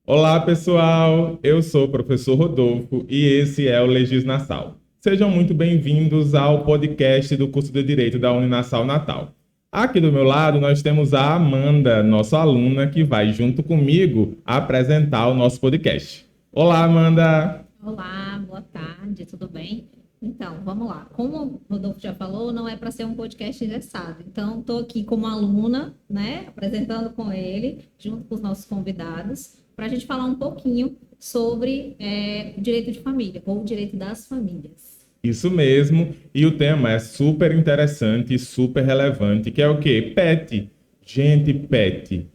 Olá, pessoal! Eu sou o professor Rodolfo e esse é o Legisnassal. Sejam muito bem-vindos ao podcast do curso de Direito da Uninassal Natal. Aqui do meu lado nós temos a Amanda, nossa aluna, que vai junto comigo apresentar o nosso podcast. Olá, Amanda! Olá, boa tarde, tudo bem? Então, vamos lá. Como o Rodolfo já falou, não é para ser um podcast engessado. Então, estou aqui como aluna, né, apresentando com ele, junto com os nossos convidados, para a gente falar um pouquinho sobre o direito de família, ou o direito das famílias. Isso mesmo, e o tema é super interessante e super relevante, que é o quê? Pet. Gente, pet.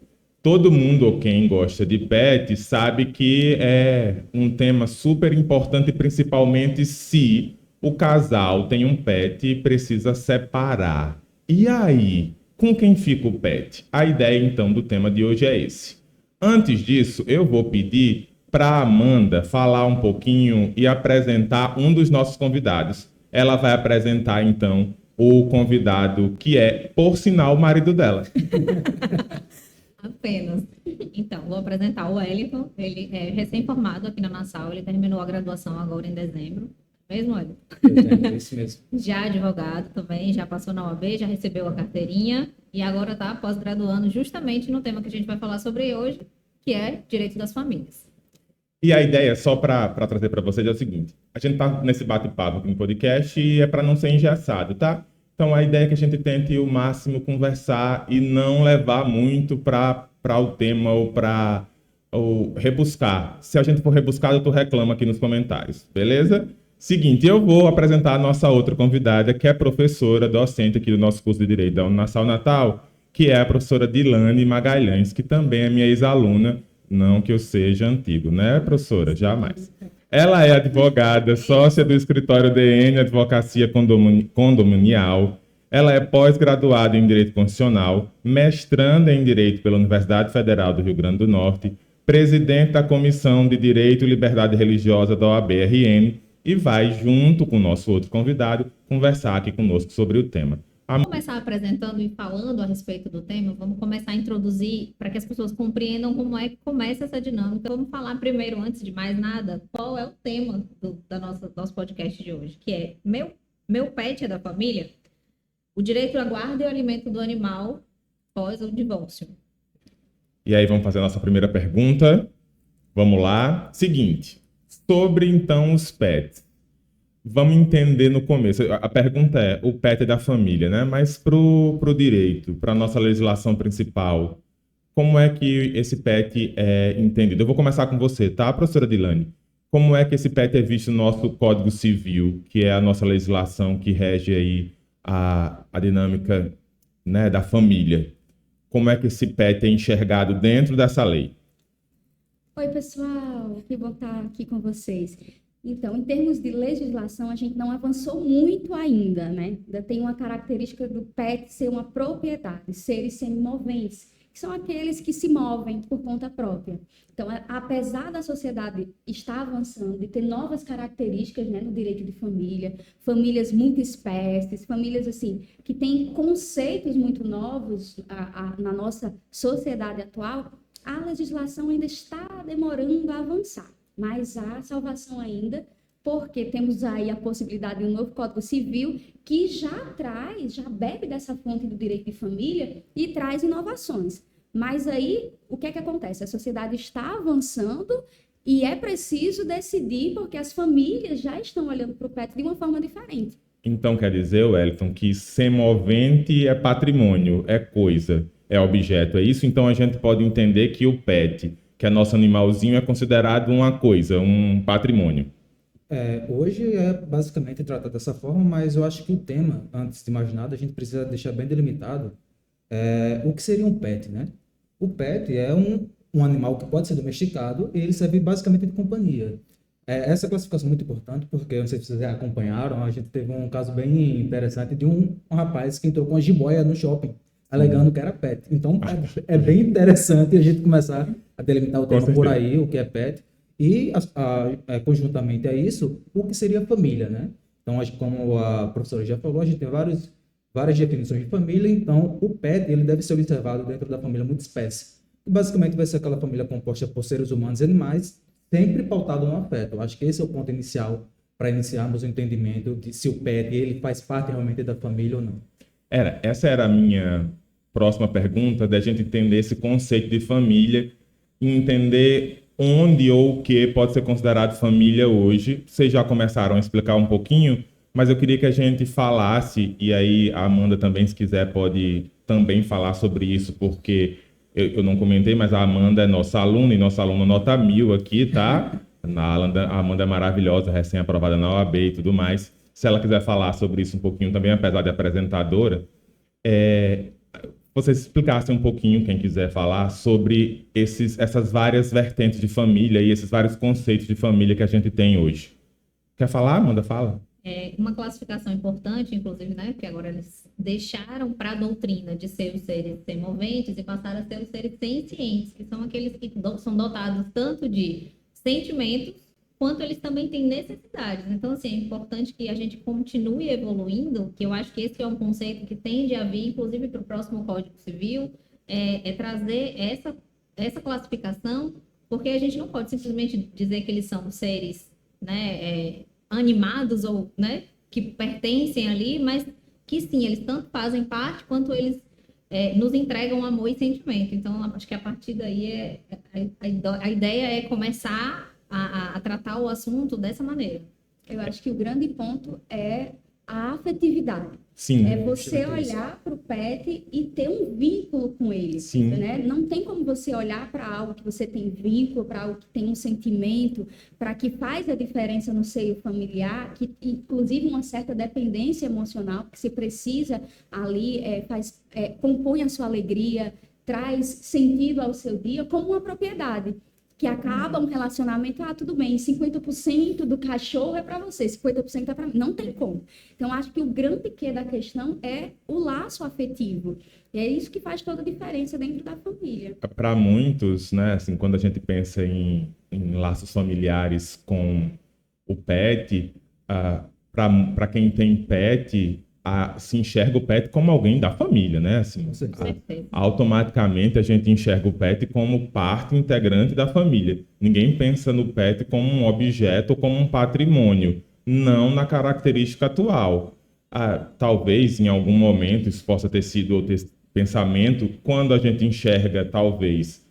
Todo mundo, ou quem gosta de pet, sabe que é um tema super importante, principalmente se o casal tem um pet e precisa separar. E aí, com quem fica o pet? A ideia, então, do tema de hoje é esse. Antes disso, eu vou pedir para a Amanda falar um pouquinho e apresentar um dos nossos convidados. Ela vai apresentar, então, o convidado que é, por sinal, o marido dela. Apenas. Então, vou apresentar o Wellington. Ele é recém-formado aqui na Nassau, ele terminou a graduação agora em dezembro. Mesmo, Wellington? É isso mesmo. Já advogado também, já passou na OAB, já recebeu a carteirinha e agora está pós-graduando justamente no tema que a gente vai falar sobre hoje, que é direito das famílias. E a ideia, só para trazer para vocês, é o seguinte: a gente está nesse bate-papo aqui no podcast e é para não ser engessado, tá? Então a ideia é que a gente tente o máximo conversar e não levar muito para o tema ou para rebuscar. Se a gente for rebuscado, tu reclama aqui nos comentários, beleza? Seguinte, eu vou apresentar a nossa outra convidada, que é professora, docente aqui do nosso curso de Direito da Uninassal Natal, que é a professora Dilane Magalhães, que também é minha ex-aluna. Não que eu seja antigo, né, professora? Jamais. Ela é advogada, sócia do escritório DN Advocacia Condominial. Ela é pós-graduada em Direito Constitucional, mestranda em Direito pela Universidade Federal do Rio Grande do Norte, presidente da Comissão de Direito e Liberdade Religiosa da OAB-RN e vai, junto com o nosso outro convidado, conversar aqui conosco sobre o tema. Vamos começar apresentando e falando a respeito do tema, vamos começar a introduzir para que as pessoas compreendam como é que começa essa dinâmica. Vamos falar primeiro, antes de mais nada, qual é o tema do nosso podcast de hoje, que é meu pet é da família, o direito à guarda e ao alimento do animal após o divórcio. E aí vamos fazer a nossa primeira pergunta. Vamos lá. Seguinte, sobre então os pets. Vamos entender no começo. A pergunta é, o pet é da família, né? Mas pro direito, para a nossa legislação principal, como é que esse pet é entendido? Eu vou começar com você, tá, professora Dilane? Como é que esse pet é visto no nosso Código Civil, que é a nossa legislação que rege aí a dinâmica, né, da família? Como é que esse pet é enxergado dentro dessa lei? Oi, pessoal, que bom estar aqui com vocês. Então, em termos de legislação, a gente não avançou muito ainda, né? Ainda tem uma característica do PET ser uma propriedade, seres semimoventes, que são aqueles que se movem por conta própria. Então, apesar da sociedade estar avançando e ter novas características, né, no direito de família, famílias multiespécies, famílias assim que têm conceitos muito novos na nossa sociedade atual, a legislação ainda está demorando a avançar. Mas há salvação ainda, porque temos aí a possibilidade de um novo Código Civil que já bebe dessa fonte do direito de família e traz inovações. Mas aí, o que é que acontece? A sociedade está avançando e é preciso decidir, porque as famílias já estão olhando para o PET de uma forma diferente. Então quer dizer, Wellington, que semovente é patrimônio, é coisa, é objeto, é isso? Então a gente pode entender que o pet, que é nosso animalzinho, é considerado uma coisa, um patrimônio. Hoje é basicamente tratado dessa forma, mas eu acho que o tema, antes de mais nada, a gente precisa deixar bem delimitado o que seria um pet, né? O pet é um animal que pode ser domesticado e ele serve basicamente de companhia. Essa classificação é muito importante porque, não sei se vocês acompanharam, a gente teve um caso bem interessante de um rapaz que entrou com uma jiboia no shopping, alegando que era pet. Então, é bem interessante a gente começar a delimitar o tema por aí, o que é pet, e conjuntamente a isso, o que seria família, né? Então, como a professora já falou, a gente tem várias definições de família, então o pet ele deve ser observado dentro da família multiespécie. basicamente vai ser aquela família composta por seres humanos e animais, sempre pautado no afeto. Eu acho que esse é o ponto inicial para iniciarmos o entendimento de se o pet ele faz parte realmente da família ou não. Essa era a minha próxima pergunta, da gente entender esse conceito de família e entender onde ou o que pode ser considerado família hoje. Vocês já começaram a explicar um pouquinho, mas eu queria que a gente falasse, e aí a Amanda também, se quiser, pode também falar sobre isso, porque eu não comentei, mas a Amanda é nossa aluna, e nossa aluna nota 1000 aqui, tá? A Amanda é maravilhosa, recém-aprovada na OAB e tudo mais. Se ela quiser falar sobre isso um pouquinho também, apesar de apresentadora, vocês explicassem um pouquinho, quem quiser falar, sobre essas várias vertentes de família e esses vários conceitos de família que a gente tem hoje. Quer falar, Amanda? Fala. Uma classificação importante, inclusive, né, que agora eles deixaram para a doutrina de ser os seres semoventes e passaram a ser os seres sencientes, que são aqueles que são dotados tanto de sentimentos, quanto eles também têm necessidades. Então, assim, é importante que a gente continue evoluindo, que eu acho que esse é um conceito que tende a vir, inclusive, para o próximo Código Civil, trazer essa classificação, porque a gente não pode simplesmente dizer que eles são seres, né, animados ou, né, que pertencem ali, mas que sim, eles tanto fazem parte quanto eles nos entregam amor e sentimento. Então, acho que a partir daí a ideia é começar a tratar o assunto dessa maneira. Eu acho que o grande ponto é a afetividade. Sim. É você olhar para o pet e ter um vínculo com ele. Sim. Né? Não tem como você olhar para algo que você tem vínculo, para algo que tem um sentimento, para que faz a diferença no seio familiar, que inclusive uma certa dependência emocional, que você precisa ali, compõe a sua alegria, traz sentido ao seu dia, como uma propriedade. Que acaba um relacionamento, tudo bem, 50% do cachorro é para você, 50% é para mim. Não tem como. Então, acho que o grande quê da questão é o laço afetivo. E é isso que faz toda a diferença dentro da família. Para muitos, né, assim, quando a gente pensa em laços familiares com o pet, para quem tem pet, se enxerga o pet como alguém da família, né? Assim, automaticamente a gente enxerga o pet como parte integrante da família. Ninguém pensa no pet como um objeto ou como um patrimônio, não na característica atual. Talvez em algum momento isso possa ter sido outro pensamento, quando a gente enxerga talvez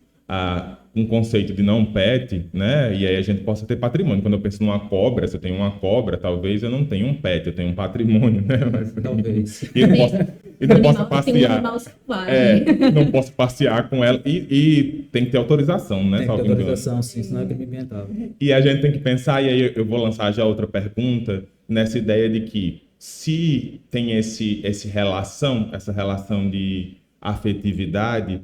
um conceito de não pet, né? E aí a gente possa ter patrimônio. Quando eu penso numa cobra, se eu tenho uma cobra, talvez eu não tenha um pet, eu tenho um patrimônio, né? Mas, talvez. E não posso passear. Tem um animal selvagem. Não posso passear com ela. E tem que ter autorização, né? Tem que ter autorização, sim, senão é crime ambiental. E a gente tem que pensar, e aí eu vou lançar já outra pergunta, nessa ideia de que se tem essa relação de afetividade,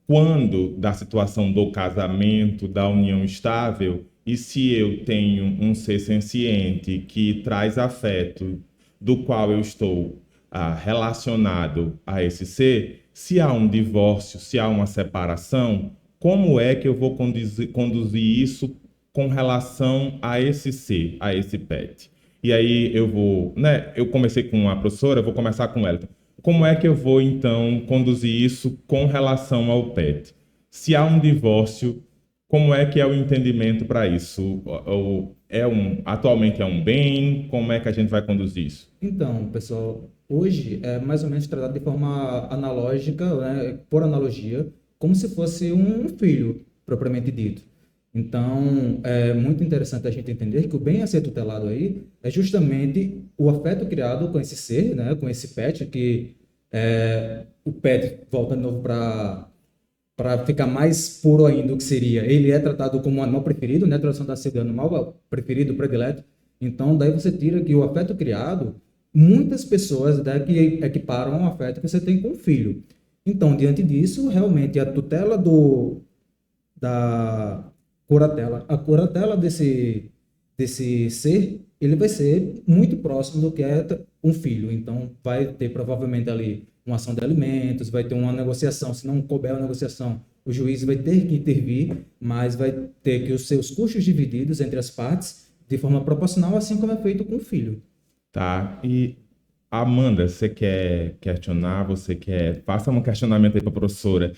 quando da situação do casamento, da união estável, e se eu tenho um ser senciente que traz afeto, do qual eu estou relacionado a esse ser, se há um divórcio, se há uma separação, como é que eu vou conduzir isso com relação a esse ser, a esse pet? E aí eu vou, né? Eu comecei com a professora, eu vou começar com ela. Como é que eu vou, então, conduzir isso com relação ao pet? Se há um divórcio, como é que é o entendimento para isso? Atualmente é um bem? Como é que a gente vai conduzir isso? Então, pessoal, hoje é mais ou menos tratado de forma analógica, né, por analogia, como se fosse um filho, propriamente dito. Então, é muito interessante a gente entender que o bem a ser tutelado aí é justamente o afeto criado com esse ser, né, com esse pet, que o pet, volta de novo para ficar mais puro ainda o que seria. Ele é tratado como um animal preferido, né, a tradução da CID, animal preferido, predileto. Então, daí você tira que o afeto criado, muitas pessoas que equiparam o afeto que você tem com o filho. Então, diante disso, realmente a tutela a curatela desse ser, ele vai ser muito próximo do que é um filho. Então, vai ter provavelmente ali uma ação de alimentos, vai ter uma negociação. Se não couber uma negociação, o juiz vai ter que intervir, mas vai ter que os seus custos divididos entre as partes de forma proporcional, assim como é feito com o filho. Tá. E, Amanda, você quer questionar? Faça um questionamento aí para a professora.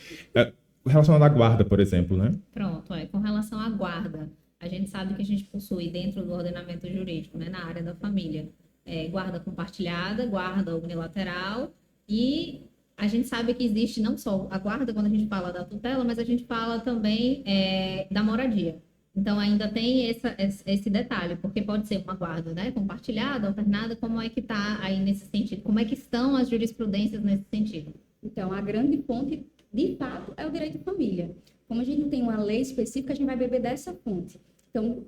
relacionado à guarda, por exemplo, né? Pronto, com relação à guarda, a gente sabe que a gente possui dentro do ordenamento jurídico, né, na área da família, guarda compartilhada, guarda unilateral, e a gente sabe que existe não só a guarda quando a gente fala da tutela, mas a gente fala também da moradia. Então ainda tem esse detalhe, porque pode ser uma guarda, né, compartilhada, alternada, como é que está aí nesse sentido? Como é que estão as jurisprudências nesse sentido? Então, a grande fonte, de fato, é o direito de família. Como a gente não tem uma lei específica, a gente vai beber dessa fonte. Então,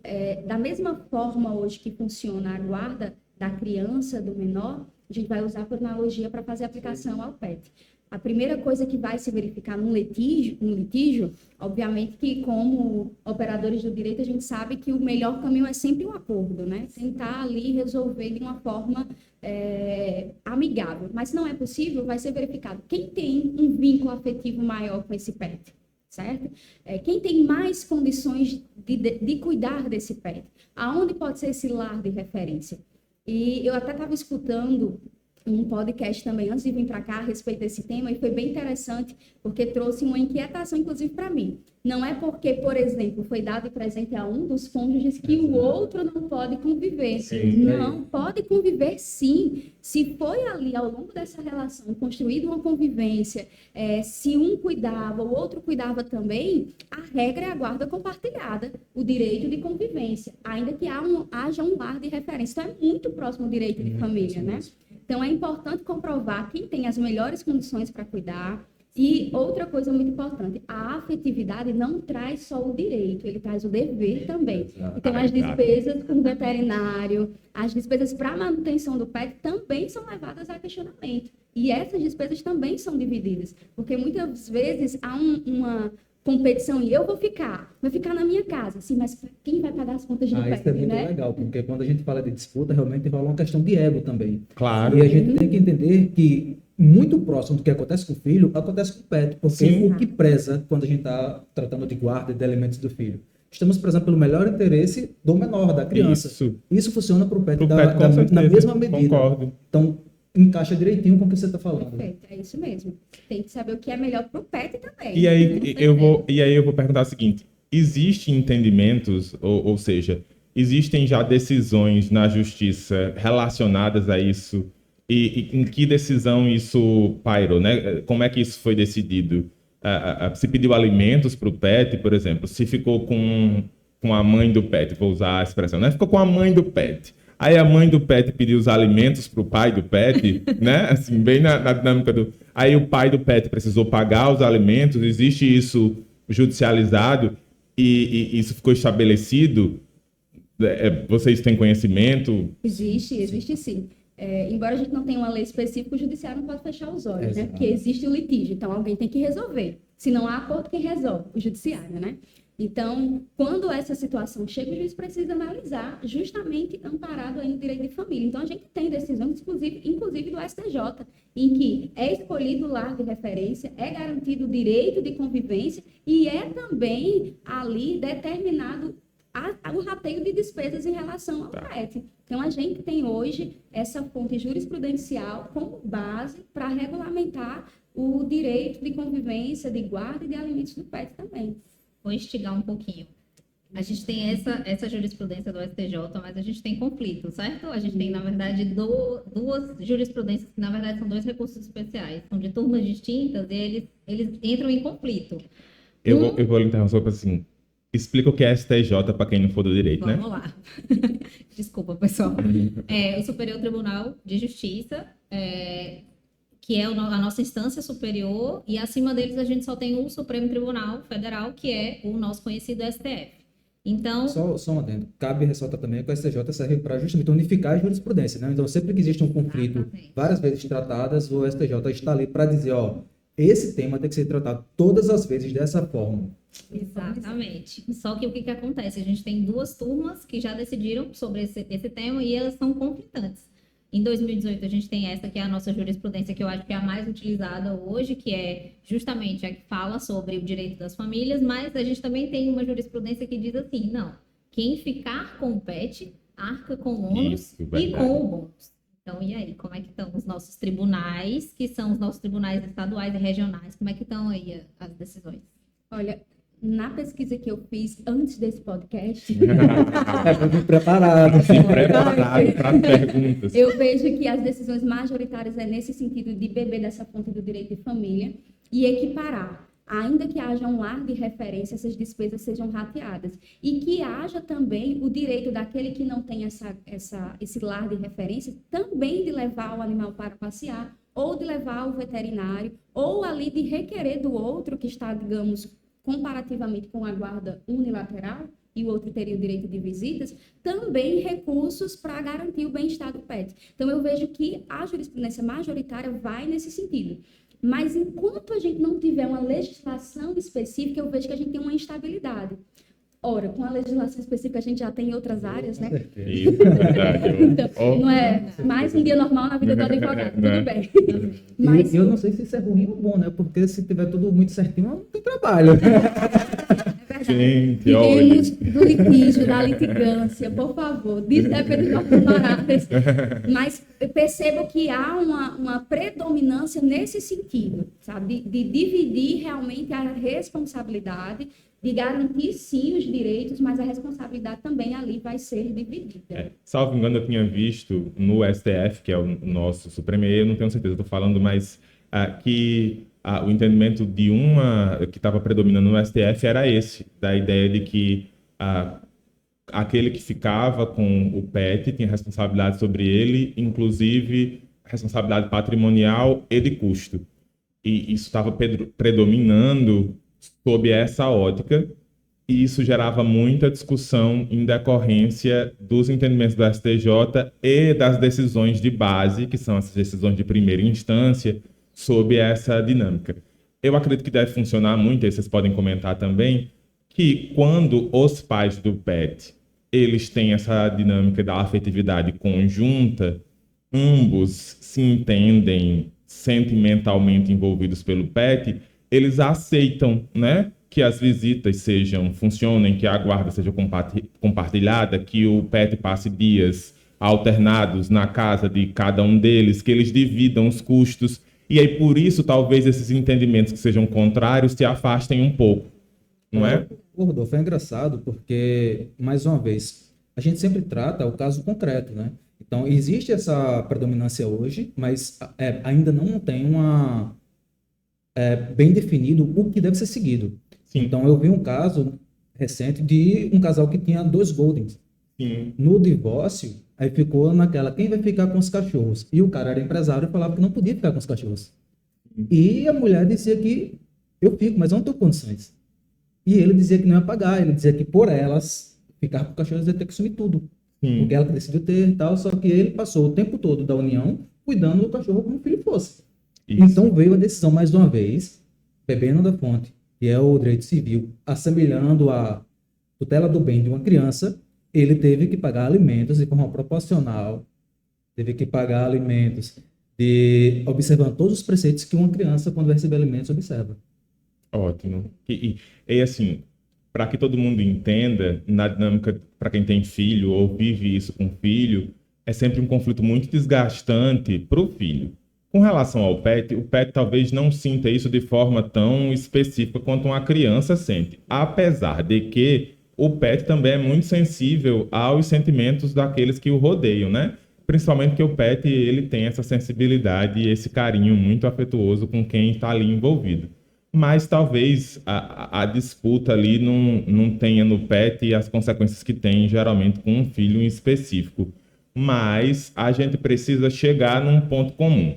da mesma forma hoje que funciona a guarda da criança, do menor, a gente vai usar por analogia para fazer aplicação ao PET. A primeira coisa que vai se verificar num litígio, obviamente que como operadores do direito, a gente sabe que o melhor caminho é sempre um acordo, né? Tentar ali resolver de uma forma amigável. Mas se não é possível, vai ser verificado quem tem um vínculo afetivo maior com esse PET, certo? Quem tem mais condições de cuidar desse PET? Aonde pode ser esse lar de referência? E eu até estava escutando um podcast também antes de vir para cá a respeito desse tema e foi bem interessante porque trouxe uma inquietação, inclusive para mim. Não é porque, por exemplo, foi dado presente a um dos cônjuges que o outro não pode conviver. Sim. Não, pode conviver sim. Se foi ali ao longo dessa relação construída uma convivência, se um cuidava, o outro cuidava também, a regra é a guarda compartilhada, o direito de convivência, ainda que haja um lar de referência. Então é muito próximo ao direito de família, né? Então, é importante comprovar quem tem as melhores condições para cuidar. E outra coisa muito importante, a afetividade não traz só o direito, ele traz o dever também. Então, as despesas com o veterinário, as despesas para a manutenção do pet também são levadas a questionamento. E essas despesas também são divididas, porque muitas vezes há uma competição e eu vou ficar na minha casa, sim, mas quem vai pagar as contas do pet, Isso é muito né? legal, porque quando a gente fala de disputa, realmente rola uma questão de ego também. Claro. E a gente tem que entender que muito próximo do que acontece com o filho, acontece com o pet, porque Sim. o que preza quando a gente está tratando de guarda e de elementos do filho? Estamos prezando pelo melhor interesse do menor, da criança. Isso funciona para o pet, Pro pet, com certeza, na mesma medida. concordo. Então, encaixa direitinho com o que você está falando. Perfeito, é isso mesmo. Tem que saber o que é melhor para o pet também. E aí eu vou perguntar o seguinte: existem entendimentos, ou seja, existem já decisões na justiça relacionadas a isso? E em que decisão isso pairou, né? Como é que isso foi decidido? Se pediu alimentos para o pet, por exemplo, se ficou com a mãe do pet, vou usar a expressão, né? Ficou com a mãe do pet. Aí a mãe do pet pediu os alimentos para o pai do pet, né? Assim, bem na dinâmica do... Aí o pai do pet precisou pagar os alimentos, existe isso judicializado e isso ficou estabelecido? Vocês têm conhecimento? Existe sim. Embora a gente não tenha uma lei específica, o judiciário não pode fechar os olhos, Exato. né? Porque existe o litígio, então alguém tem que resolver. Se não há acordo, quem resolve? O judiciário, né? Então, quando essa situação chega, o juiz precisa analisar, justamente amparado aí no direito de família. Então, a gente tem decisões, inclusive do STJ, em que é escolhido o lar de referência, é garantido o direito de convivência e é também ali determinado o rateio de despesas em relação ao PET. Então, a gente tem hoje essa fonte jurisprudencial como base para regulamentar o direito de convivência, de guarda e de alimentos do PET também. Vou instigar um pouquinho. A gente tem essa jurisprudência do STJ, mas a gente tem conflito, certo? A gente tem, na verdade, duas jurisprudências que, na verdade, são dois recursos especiais. São de turmas distintas e eles entram em conflito. Eu vou lhe interromper assim. Explica o que é STJ para quem não for do direito, né? Vamos lá. Desculpa, pessoal. O Superior Tribunal de Justiça, que é a nossa instância superior, e acima deles a gente só tem o Supremo Tribunal Federal, que é o nosso conhecido STF. Então... Só um adendo. Cabe ressaltar também que o STJ serve para justamente unificar a jurisprudência, né? Então, sempre que existe um conflito, Exatamente. várias vezes tratadas, o STJ está ali para dizer, ó, esse tema tem que ser tratado todas as vezes dessa forma. Exatamente. Só que o que acontece? A gente tem duas turmas que já decidiram sobre esse tema e elas são conflitantes. Em 2018, a gente tem essa que é a nossa jurisprudência, que eu acho que é a mais utilizada hoje, que é justamente a que fala sobre o direito das famílias, mas a gente também tem uma jurisprudência que diz assim, não, quem ficar com o PET, arca com o ônus Isso, e verdade. com o bônus. Então, e aí, como é que estão os nossos tribunais, que são os nossos tribunais estaduais e regionais, como é que estão aí as decisões? Olha, na pesquisa que eu fiz antes desse podcast, É para vir preparado. Se preparado para as perguntas. eu vejo que as decisões majoritárias é nesse sentido de beber dessa fonte do direito de família e equiparar. Ainda que haja um lar de referência, essas despesas sejam rateadas. E que haja também o direito daquele que não tem esse lar de referência também de levar o animal para passear, ou de levar ao veterinário, ou ali de requerer do outro que está, digamos, comparativamente com a guarda unilateral, e o outro teria o direito de visitas, também recursos para garantir o bem-estar do pet. Então, eu vejo que a jurisprudência majoritária vai nesse sentido. Mas, enquanto a gente não tiver uma legislação específica, eu vejo que a gente tem uma instabilidade. Ora, com a legislação específica, a gente já tem em outras áreas, né? Isso, é verdade. Então, não é mais um dia normal na vida do advogado, tudo bem. Mas E eu não sei se isso é ruim ou bom, né? Porque se tiver tudo muito certinho, não tem trabalho. Gente, fiquemos olha. do litígio, da litigância, por favor, depende dos nossos honorários. Mas eu percebo que há uma predominância nesse sentido, sabe? De dividir realmente a responsabilidade, de garantir sim os direitos, mas a responsabilidade também ali vai ser dividida. Salvo engano, eu tinha visto no STF, que é o nosso Supremo, eu não tenho certeza, estou falando, mas que o entendimento de uma que estava predominando no STF era esse, da ideia de que aquele que ficava com o pet tinha responsabilidade sobre ele, inclusive responsabilidade patrimonial e de custo. E isso estava predominando sob essa ótica, e isso gerava muita discussão em decorrência dos entendimentos do STJ e das decisões de base, que são essas decisões de primeira instância, sob essa dinâmica. Eu acredito que deve funcionar muito, e vocês podem comentar também, que quando os pais do pet, eles têm essa dinâmica da afetividade conjunta, ambos se entendem sentimentalmente envolvidos pelo pet, eles aceitam, né, que as visitas funcionem, que a guarda seja compartilhada, que o pet passe dias alternados na casa de cada um deles, que eles dividam os custos. E aí, por isso, talvez esses entendimentos que sejam contrários se afastem um pouco, não é? Rodolfo, é engraçado porque, mais uma vez, a gente sempre trata o caso concreto, né? Então, existe essa predominância hoje, mas ainda não tem bem definido o que deve ser seguido. Sim. Então, eu vi um caso recente de um casal que tinha 2 Goldens. Sim. No divórcio, aí ficou naquela, quem vai ficar com os cachorros? E o cara era empresário e falava que não podia ficar com os cachorros. E a mulher dizia que eu fico, mas eu não tenho condições. E ele dizia que não ia pagar, ele dizia que por elas, ficar com os cachorros ia ter que sumir tudo. Sim. Porque ela decidiu ter e tal, só que ele passou o tempo todo da união cuidando do cachorro como filho fosse. Isso. Então veio a decisão mais uma vez, bebendo da fonte, que é o direito civil, assemelhando a tutela do bem de uma criança, ele teve que pagar alimentos de forma proporcional, teve que pagar alimentos observando todos os preceitos que uma criança, quando vai receber alimentos, observa. Ótimo. E assim, para que todo mundo entenda, na dinâmica, para quem tem filho ou vive isso com filho, é sempre um conflito muito desgastante para o filho. Com relação ao pet, o pet talvez não sinta isso de forma tão específica quanto uma criança sente. Apesar de que o pet também é muito sensível aos sentimentos daqueles que o rodeiam, né? Principalmente porque o pet ele tem essa sensibilidade e esse carinho muito afetuoso com quem está ali envolvido. Mas talvez a disputa ali não tenha no pet as consequências que tem geralmente com um filho em específico. Mas a gente precisa chegar num ponto comum.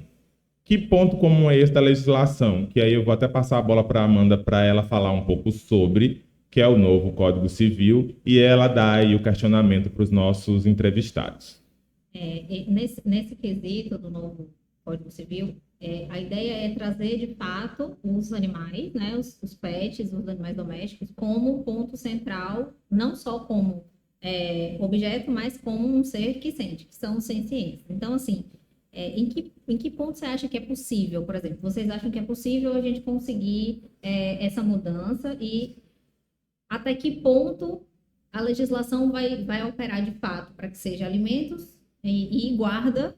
Que ponto comum é esse da legislação? Que aí eu vou até passar a bola para a Amanda para ela falar um pouco sobre, que é o novo Código Civil, e ela dá aí o questionamento para os nossos entrevistados. Nesse quesito do novo Código Civil, a ideia é trazer, de fato, os animais, né, os pets, os animais domésticos, como ponto central, não só como objeto, mas como um ser que sente, que são sencientes. Então, assim, em que ponto você acha que é possível, por exemplo, vocês acham que é possível a gente conseguir essa mudança e até que ponto a legislação vai operar de fato para que seja alimentos e guarda,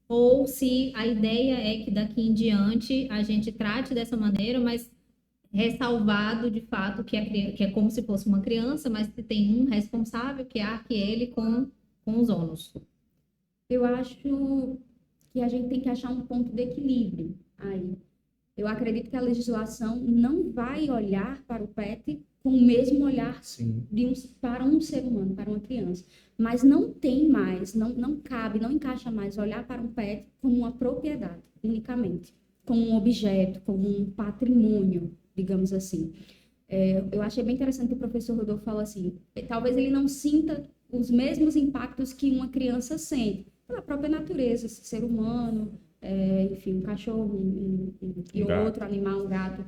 ou se a ideia é que daqui em diante a gente trate dessa maneira, mas ressalvado de fato que, que é como se fosse uma criança, mas que tem um responsável que arque ele com os ônus. Eu acho que a gente tem que achar um ponto de equilíbrio aí. Eu acredito que a legislação não vai olhar para o pet com o mesmo olhar Sim. para um ser humano, para uma criança. Mas não tem mais, não cabe, não encaixa mais olhar para um pet como uma propriedade, unicamente, como um objeto, como um patrimônio, digamos assim. Eu achei bem interessante que o professor Rodolfo falou assim, talvez ele não sinta os mesmos impactos que uma criança sente, pela própria natureza, esse ser humano, enfim, um cachorro e outro animal, um gato.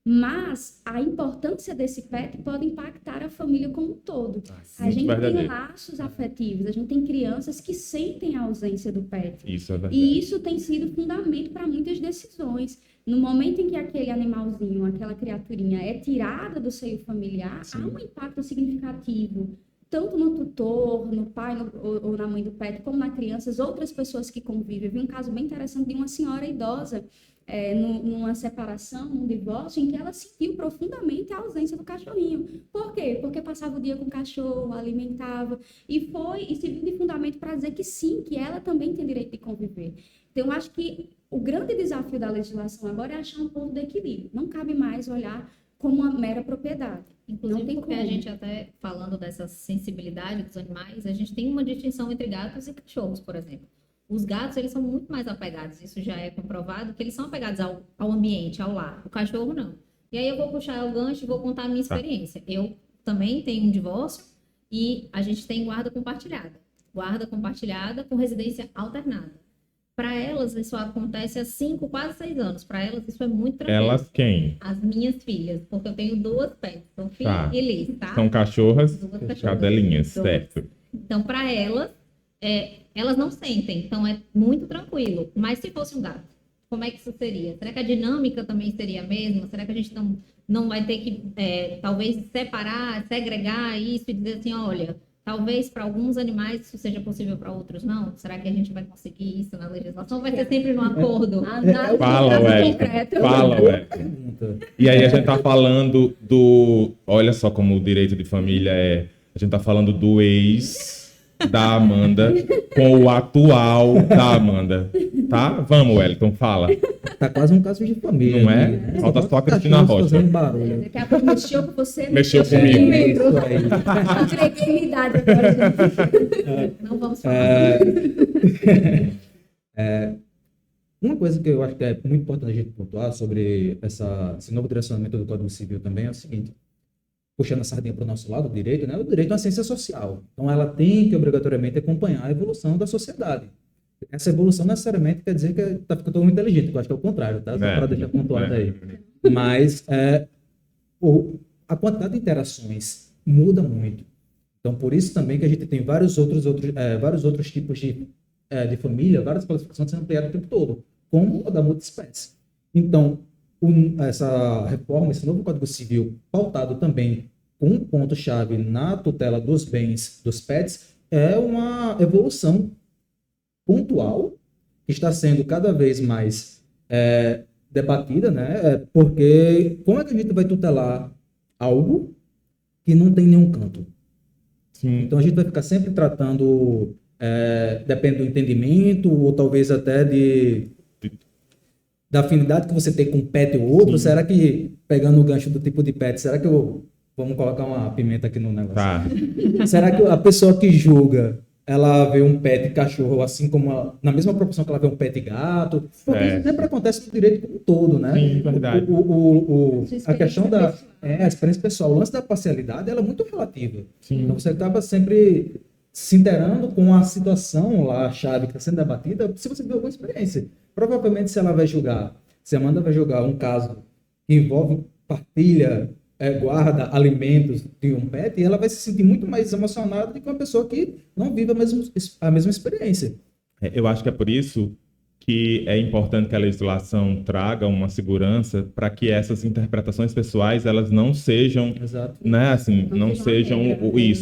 Mas a importância desse pet pode impactar a família como um todo. A gente tem laços afetivos, a gente tem crianças que sentem a ausência do pet. Isso é verdade. E isso tem sido fundamento para muitas decisões. No momento em que aquele animalzinho, aquela criaturinha é tirada do seio familiar, Sim. há um impacto significativo, tanto no tutor, no pai ou na mãe do pet, como na criança, as outras pessoas que convivem. Eu vi um caso bem interessante de uma senhora idosa, numa separação, num divórcio, em que ela sentiu profundamente a ausência do cachorrinho. Por quê? Porque passava o dia com o cachorro, alimentava, e serviu de fundamento para dizer que sim, que ela também tem direito de conviver. Então, eu acho que o grande desafio da legislação agora é achar um ponto de equilíbrio. Não cabe mais olhar como uma mera propriedade. Inclusive, Não tem porque como. a gente até, falando dessa sensibilidade dos animais, a gente tem uma distinção entre gatos e cachorros, por exemplo. Os gatos, eles são muito mais apegados, isso já é comprovado, que eles são apegados ao ambiente, ao lar. O cachorro, não. E aí eu vou puxar o gancho e vou contar a minha experiência. Eu também tenho um divórcio e a gente tem guarda compartilhada. Guarda compartilhada com residência alternada. Para elas, isso acontece há 5, quase 6 anos. Para elas, isso é muito tranquilo. Elas quem? As minhas filhas, porque eu tenho 2 pets, Sofia e Liz, tá? São cachorras, 2 cachorras. cadelinhas, certo. Então, para elas, elas não sentem, então é muito tranquilo. Mas se fosse um gato, como é que isso seria? Será que a dinâmica também seria a mesma? Será que a gente não vai ter que, talvez, separar, segregar isso e dizer assim, olha, talvez para alguns animais isso seja possível, para outros não? Será que a gente vai conseguir isso na legislação? Vai ser sempre no acordo? Fala, Wellington. Fala, Wellington. E aí a gente tá falando olha só como o direito de família a gente tá falando do ex da Amanda com o atual da Amanda, tá? Vamos, Wellington, fala. Tá quase um caso de família. Não é? Né? Falta só a Cristina Rocha. Fazendo barulho. Daqui a pouco mexeu com você. Mexeu comigo. Isso aí. Entreguei minha idade agora, gente. Não vamos falar sobre Uma coisa que eu acho que é muito importante a gente pontuar sobre esse novo direcionamento do Código Civil também é o seguinte, puxando a sardinha para o nosso lado, o direito, né? O direito é uma ciência social. Então, ela tem que, obrigatoriamente, acompanhar a evolução da sociedade. Essa evolução, necessariamente, quer dizer que está ficando todo mundo inteligente, que eu acho que é o contrário, tá? Só para deixar pontuado aí. Mas a quantidade de interações muda muito. Então, por isso também que a gente tem vários outros tipos de família, várias classificações sendo ampliadas o tempo todo, como a da multiespécie. Então, essa reforma, esse novo Código Civil, pautado também com um ponto-chave na tutela dos bens dos pets, é uma evolução pontual que está sendo cada vez mais debatida, né? Porque como é que a gente vai tutelar algo que não tem nenhum canto? Sim. Então a gente vai ficar sempre tratando, depende do entendimento, ou talvez até da afinidade que você tem com um pet ou outro. Sim. Será que, pegando o gancho do tipo de pet, será que vamos colocar uma pimenta aqui no negócio. Tá. Será que a pessoa que julga, ela vê um pet cachorro assim como na mesma proporção que ela vê um pet gato? Porque isso sempre acontece no direito como um todo, né? Sim, verdade. A questão da a experiência pessoal, o lance da parcialidade, ela é muito relativa. Sim. Então você acaba sempre se inteirando com a situação lá, a chave que está sendo debatida, se você viu alguma experiência. Provavelmente, se a Amanda vai julgar um caso que envolve partilha, guarda, alimentos de um pet, e ela vai se sentir muito mais emocionada do que uma pessoa que não vive a mesma experiência. Eu acho que é por isso que é importante que a legislação traga uma segurança para que essas interpretações pessoais, elas não sejam, né, assim, não sejam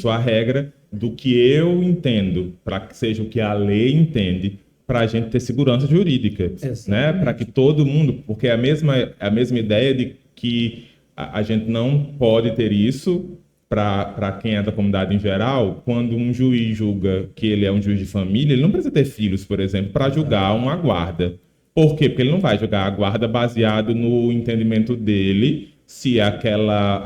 a regra do que eu entendo, para que seja o que a lei entende, para a gente ter segurança jurídica, né? Para que todo mundo, porque é a mesma ideia de que a gente não pode ter isso para quem é da comunidade em geral, quando um juiz julga que ele é um juiz de família, ele não precisa ter filhos, por exemplo, para julgar uma guarda. Por quê? Porque ele não vai julgar a guarda baseado no entendimento dele se aquela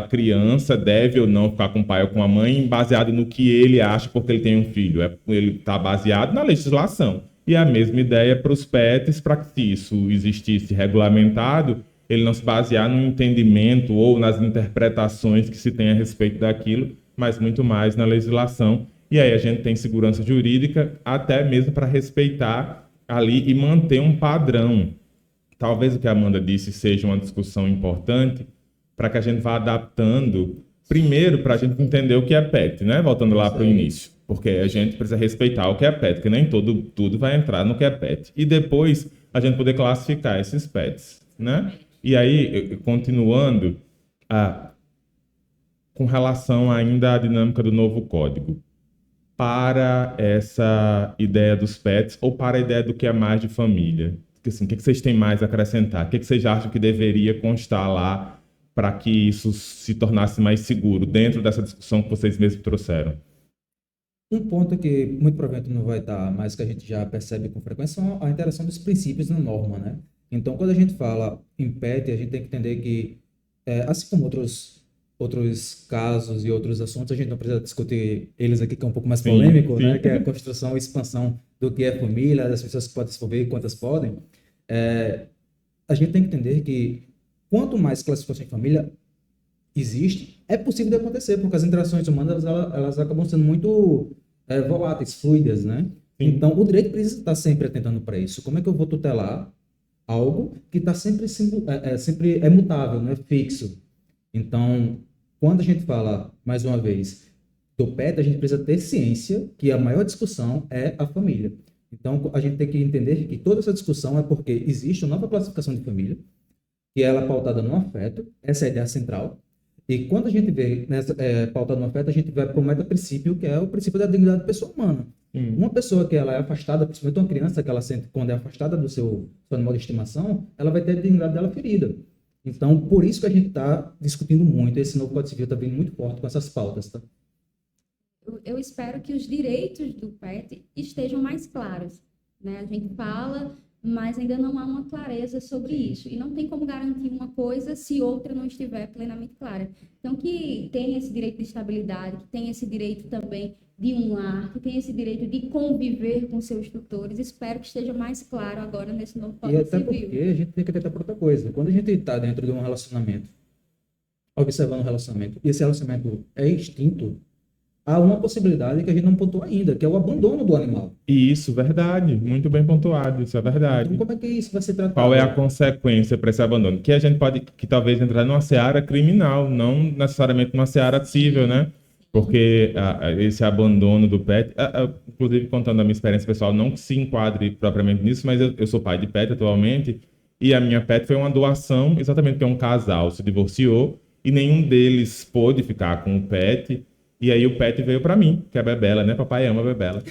criança deve ou não ficar com o pai ou com a mãe, baseado no que ele acha porque ele tem um filho. Ele está baseado na legislação. E a mesma ideia para os pets, para que se isso existisse regulamentado, ele não se basear no entendimento ou nas interpretações que se tem a respeito daquilo, mas muito mais na legislação. E aí a gente tem segurança jurídica até mesmo para respeitar ali e manter um padrão. Talvez o que a Amanda disse seja uma discussão importante para que a gente vá adaptando, primeiro para a gente entender o que é pet, né? Voltando lá para o início, porque a gente precisa respeitar o que é pet, porque nem tudo vai entrar no que é pet. E depois a gente poder classificar esses pets, né? E aí, continuando, com relação ainda à dinâmica do novo código, para essa ideia dos pets ou para a ideia do que é mais de família? Assim, o que vocês têm mais a acrescentar? O que vocês acham que deveria constar lá para que isso se tornasse mais seguro dentro dessa discussão que vocês mesmos trouxeram? Um ponto que muito provavelmente não vai estar, mas que a gente já percebe com frequência, é a interação dos princípios na norma, né? Então, quando a gente fala em PET, a gente tem que entender que, assim como outros casos e outros assuntos, a gente não precisa discutir eles aqui, que é um pouco mais polêmico, sim. né? Que é a construção e expansão do que é família, das pessoas que podem se envolver e quantas podem. A gente tem que entender que quanto mais classificação de família existe, é possível de acontecer, porque as interações humanas elas acabam sendo muito voláteis, fluidas, né? Sim. Então, o direito precisa estar sempre atentando para isso. Como é que eu vou tutelar algo que está sempre é mutável, não é fixo? Então, quando a gente fala, mais uma vez, do PET, a gente precisa ter ciência que a maior discussão é a família. Então, a gente tem que entender que toda essa discussão é porque existe uma nova classificação de família, que ela é pautada no afeto, essa é a ideia central. E quando a gente vê pautada no afeto, a gente vai para o meta-princípio, que é o princípio da dignidade da pessoa humana. Uma pessoa que ela é afastada, principalmente uma criança que ela sente quando é afastada do seu animal de estimação, ela vai ter a dignidade dela ferida. Então, por isso que a gente está discutindo muito, esse novo Código Civil está vindo muito forte com essas pautas, tá? Eu espero que os direitos do PET estejam mais claros, né? A gente fala, mas ainda não há uma clareza sobre isso. E não tem como garantir uma coisa se outra não estiver plenamente clara. Então, que tenha esse direito de estabilidade, que tenha esse direito também de um lar, que tenha esse direito de conviver com seus tutores, espero que esteja mais claro agora nesse novo Código Civil. E até porque a gente tem que atentar para outra coisa. Quando a gente está dentro de um relacionamento, observando um relacionamento, e esse relacionamento é extinto, há uma possibilidade que a gente não pontuou ainda, que é o abandono do animal. Isso, verdade. Muito bem pontuado, isso é verdade. Então, como é que isso vai ser tratado? Qual é a consequência para esse abandono? Que a gente pode, que talvez entrar numa seara criminal, não necessariamente numa seara civil, né? Porque esse abandono do pet, inclusive contando a minha experiência pessoal, não que se enquadre propriamente nisso, mas eu sou pai de pet atualmente, e a minha pet foi uma doação, exatamente porque um casal se divorciou, e nenhum deles pôde ficar com o pet, e aí o pet veio para mim, que é a Bebela, né? Papai ama a Bebela.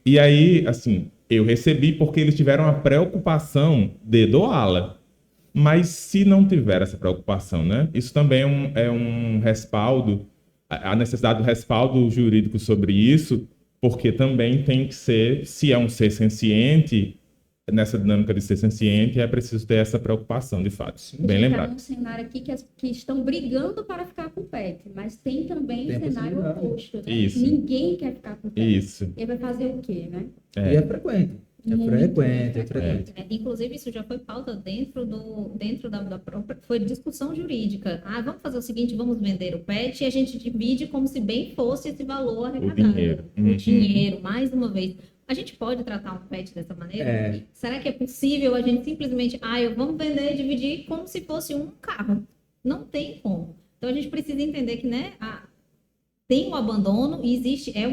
E aí, assim, eu recebi porque eles tiveram a preocupação de doá-la. Mas se não tiver essa preocupação, né? Isso também é um respaldo, a necessidade do respaldo jurídico sobre isso, porque também tem que ser, se é um ser senciente, nessa dinâmica de ser senciente, é preciso ter essa preocupação, de fato. Sim, bem lembrado. Tem um cenário aqui que estão brigando para ficar com o pet, mas tem também Tem um cenário oposto, né? Isso. Ninguém quer ficar com o pet. Isso. Ele vai fazer o quê, né? E é frequente. Muito frequente. Inclusive, isso já foi pauta dentro da própria... Foi discussão jurídica. Vamos fazer o seguinte, vamos vender o pet e a gente divide como se bem fosse esse valor arrecadado. dinheiro. O dinheiro, mais uma vez. A gente pode tratar um pet dessa maneira? Será que é possível a gente simplesmente... vamos vender e dividir como se fosse um carro? Não tem como. Então, a gente precisa entender que, né, tem um abandono e existe... É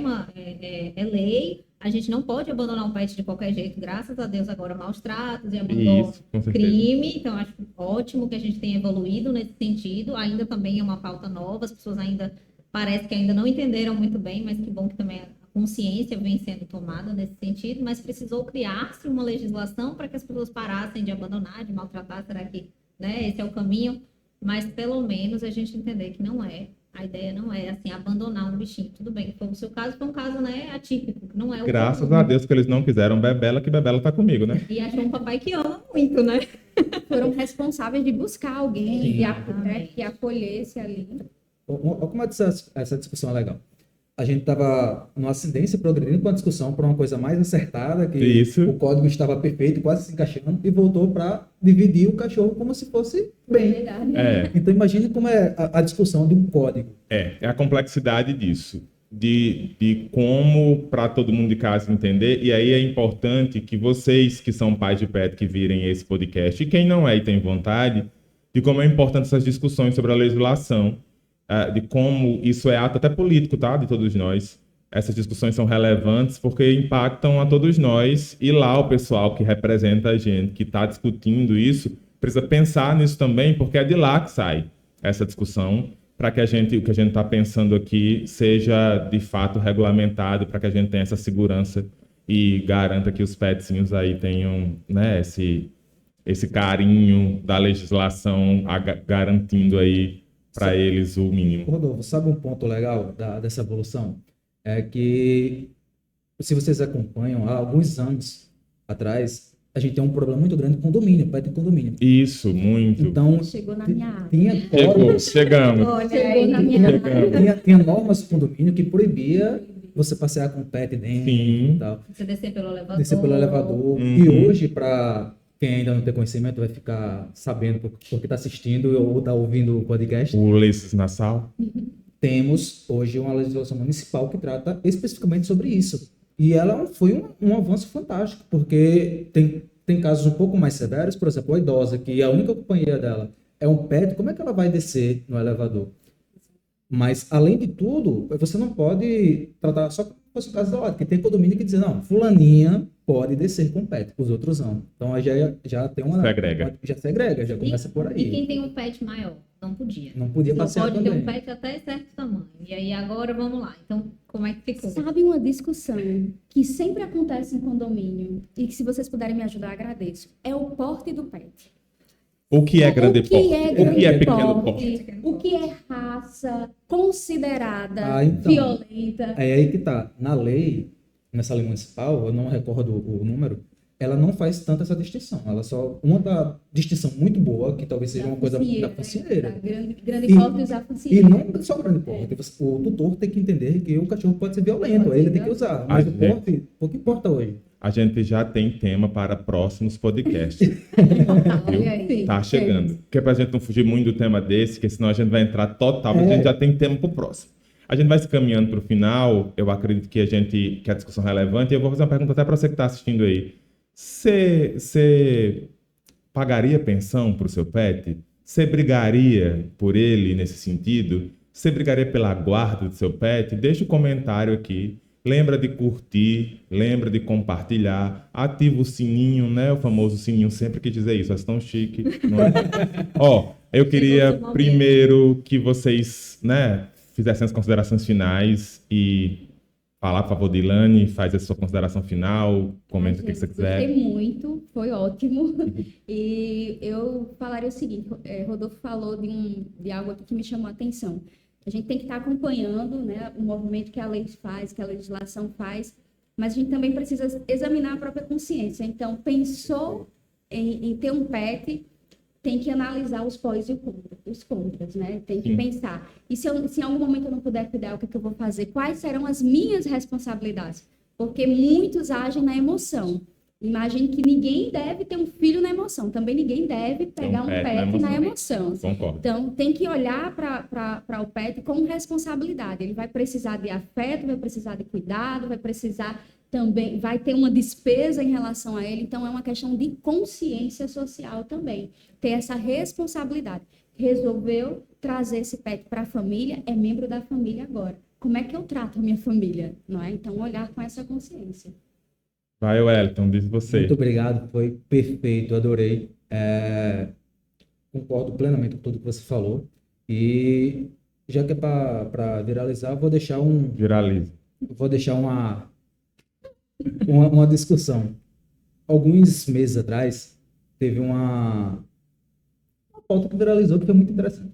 lei... A gente não pode abandonar um pet de qualquer jeito. Graças a Deus, agora, maus tratos e abandono, crime. Então, acho ótimo que a gente tenha evoluído nesse sentido. Ainda também é uma pauta nova. As pessoas ainda, parece que ainda não entenderam muito bem, mas que bom que também a consciência vem sendo tomada nesse sentido, mas precisou criar-se uma legislação para que as pessoas parassem de abandonar, de maltratar. Será que, né, esse é o caminho? Mas pelo menos a gente entender que não é. A ideia não é, assim, abandonar um bichinho. Tudo bem, foi o seu caso, foi um caso, né, atípico, que não é o Graças comum. a Deus que eles não quiseram Bebela, que Bebela tá comigo, né? E achou um papai que ama muito, né? Foram responsáveis de buscar alguém Sim. que acolhesse ali. Olha como essa discussão é legal. A gente estava numa ascendência progredindo com a discussão para uma coisa mais acertada, que Isso. o código estava perfeito, quase se encaixando, e voltou para dividir o cachorro como se fosse bem. Verdade. É. Então imagine como é a discussão de um código. É a complexidade disso, de como para todo mundo de casa entender, e aí é importante que vocês que são pais de pet que virem esse podcast, e quem não é e tem vontade, de como é importante essas discussões sobre a legislação, de como isso é ato até político, tá? De todos nós. Essas discussões são relevantes porque impactam a todos nós, e lá o pessoal que representa a gente, que está discutindo isso, precisa pensar nisso também, porque é de lá que sai essa discussão, para que o que a gente está pensando aqui seja de fato regulamentado, para que a gente tenha essa segurança e garanta que os petzinhos aí tenham, né, esse carinho da legislação garantindo aí para eles o mínimo. Rodolfo, sabe um ponto legal dessa evolução? É que, se vocês acompanham, há alguns anos atrás, a gente tem um problema muito grande com condomínio, pet em condomínio. Isso, muito. Então, Chegou na minha área. Chegamos. Olha Chegou aí. na minha área. tinha normas do condomínio que proibia você passear com o pet dentro Sim. e tal. Você descer pelo elevador. Descer pelo elevador. Uhum. E hoje, para quem ainda não tem conhecimento, vai ficar sabendo porque está assistindo ou está ouvindo o podcast, O Ulisses Nassau. temos hoje uma legislação municipal que trata especificamente sobre isso. E ela foi um avanço fantástico, porque tem casos um pouco mais severos, por exemplo, a idosa, que a única companhia dela é um pet, como é que ela vai descer no elevador? Mas, além de tudo, você não pode tratar só como se fosse um caso isolado, porque tem condomínio que diz, não, fulaninha pode descer com pet, os outros não. Então, aí já tem uma... Segrega. Já segrega, já começa por E quem aí. tem um pet maior? Não podia. Não podia Só passear pode ter também. um pet até certo tamanho. E aí agora vamos lá. Então, como é que ficou? Sabe uma discussão que sempre acontece em condomínio e que, se vocês puderem me ajudar, agradeço. É o porte do pet. O que é grande O que porte? é O que é grande pequeno porte? porte? O que é raça considerada Então, violenta? é aí que tá. Na lei, nessa lei municipal, eu não recordo o número, ela não faz tanto essa distinção. Ela só... Uma da distinção muito boa, que talvez seja uma coisa da focinheira. Da grande E- porte usar E focinheira. não só grande porte. O tutor tem que entender que o cachorro pode ser violento, Pode aí ele ser tem que usar. Mas o gente. porte, pouco importa hoje. A gente já tem tema para próximos podcasts. Olha aí. Tá chegando. Porque é pra gente não fugir muito do tema desse, porque senão a gente vai entrar total, mas a gente já tem tema pro próximo. A gente vai se caminhando pro final, eu acredito que a discussão é relevante, e eu vou fazer uma pergunta até para você que está assistindo aí. Você pagaria pensão pro seu pet? Você brigaria por ele nesse sentido? Você brigaria pela guarda do seu pet? Deixa o comentário aqui. Lembra de curtir, lembra de compartilhar, ativa o sininho, né? O famoso sininho, sempre que dizer isso, é tão chique, não é? Ó, eu queria momento. primeiro que vocês, né, fizessem as considerações finais e falar, por favor, de Ilane, faz a sua consideração final, comenta o que você quiser. Gostei muito, foi ótimo. E eu falaria o seguinte, Rodolfo falou de algo aqui que me chamou a atenção. A gente tem que estar acompanhando, né, o movimento que a lei faz, que a legislação faz, mas a gente também precisa examinar a própria consciência. Então, pensou em ter um pet, tem que analisar os pós e os contras, né? Tem que pensar. E se em algum momento eu não puder cuidar, o que eu vou fazer? Quais serão as minhas responsabilidades? Porque muitos agem na emoção. Imagine que ninguém deve ter um filho na emoção. Também ninguém deve pegar um pet na emoção. Concordo. Então, tem que olhar para o pet com responsabilidade. Ele vai precisar de afeto, vai precisar de cuidado, vai precisar também, vai ter uma despesa em relação a ele. Então, é uma questão de consciência social também. Ter essa responsabilidade. Resolveu trazer esse pet para a família, é membro da família agora. Como é que eu trato a minha família? Não é? Então, olhar com essa consciência. Vai, Wellington, diz você. Muito obrigado, foi perfeito, adorei. Concordo plenamente com tudo que você falou. E já que é para viralizar, vou deixar Viraliza. eu vou deixar uma discussão. Alguns meses atrás, teve uma pauta que viralizou que foi muito interessante.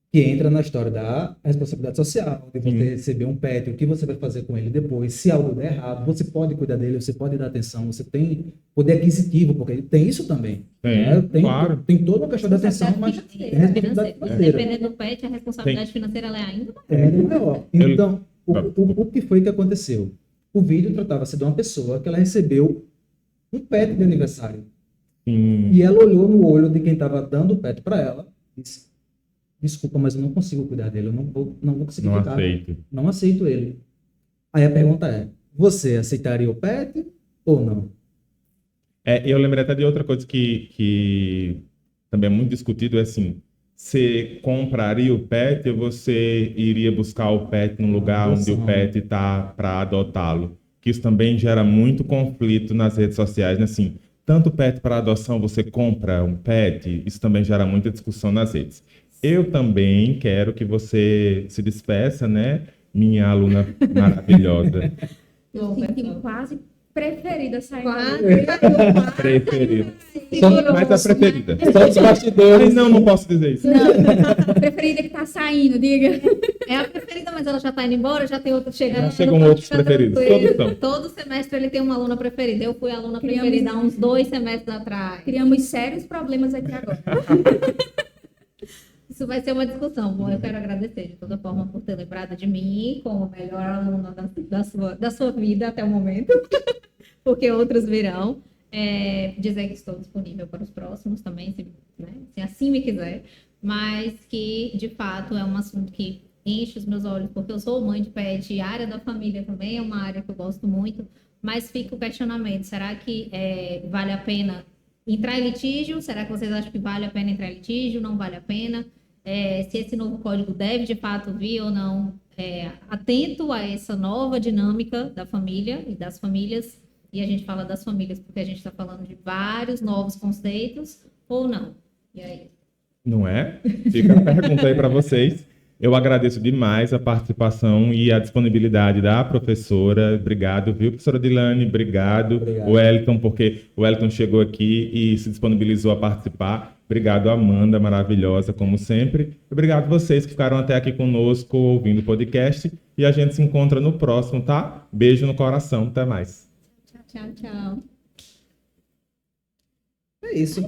Que entra na história da responsabilidade social, de você receber um pet, o que você vai fazer com ele depois, se algo der errado, você pode cuidar dele, você pode dar atenção, você tem poder aquisitivo, porque ele tem isso também. Claro. Tem toda uma questão de atenção, mas tem responsabilidade financeira. Dependendo do pet, a responsabilidade financeira ela é ainda maior. É ainda maior. Então, o que foi que aconteceu? O vídeo tratava-se de uma pessoa que ela recebeu um pet de aniversário. Sim. E ela olhou no olho de quem estava dando o pet para ela e disse: desculpa, mas eu não consigo cuidar dele, eu não vou conseguir Não ficar. aceito. Não aceito ele. Aí a pergunta é: você aceitaria o pet ou não? Eu lembrei até de outra coisa que também é muito discutido, é assim, você compraria o pet ou você iria buscar o pet no lugar onde o pet está para adotá-lo? Que isso também gera muito conflito nas redes sociais, né? Assim, tanto pet para adoção, você compra um pet, isso também gera muita discussão nas redes. Eu também quero que você se despeça, né, minha aluna maravilhosa. Eu senti quase preferida saindo. Quase. Preferida. Segurou. Mas a preferida. Só os bastidores. Não posso dizer isso. Não, preferida que tá saindo, diga. É a preferida, mas ela já tá indo embora, já tem outro chegando. Já chegam outros preferidos. Todos são. Todo semestre ele tem uma aluna preferida. Eu fui aluna Criamos- preferida há uns 2 semestres atrás. Criamos sérios problemas aqui agora. Isso vai ser uma discussão. Bom, eu quero agradecer de toda forma por ter lembrado de mim como a melhor aluna da sua vida até o momento, porque outros virão. Dizer que estou disponível para os próximos também, se assim me quiser, mas que, de fato, é um assunto que enche os meus olhos, porque eu sou mãe de pet e a área da família também é uma área que eu gosto muito, mas fica o questionamento, será que vale a pena entrar em litígio? Será que vocês acham que vale a pena entrar em litígio? Não vale a pena? Se esse novo código deve, de fato, vir ou não, atento a essa nova dinâmica da família e das famílias, e a gente fala das famílias porque a gente está falando de vários novos conceitos, ou não? E aí? Não é? Fica a pergunta aí para vocês. Eu agradeço demais a participação e a disponibilidade da professora. Obrigado, viu, professora Dilane? Obrigado. Wellington, porque o Wellington chegou aqui e se disponibilizou a participar. Obrigado, Amanda, maravilhosa, como sempre. Obrigado vocês que ficaram até aqui conosco ouvindo o podcast. E a gente se encontra no próximo, tá? Beijo no coração. Até mais. Tchau, tchau. É isso.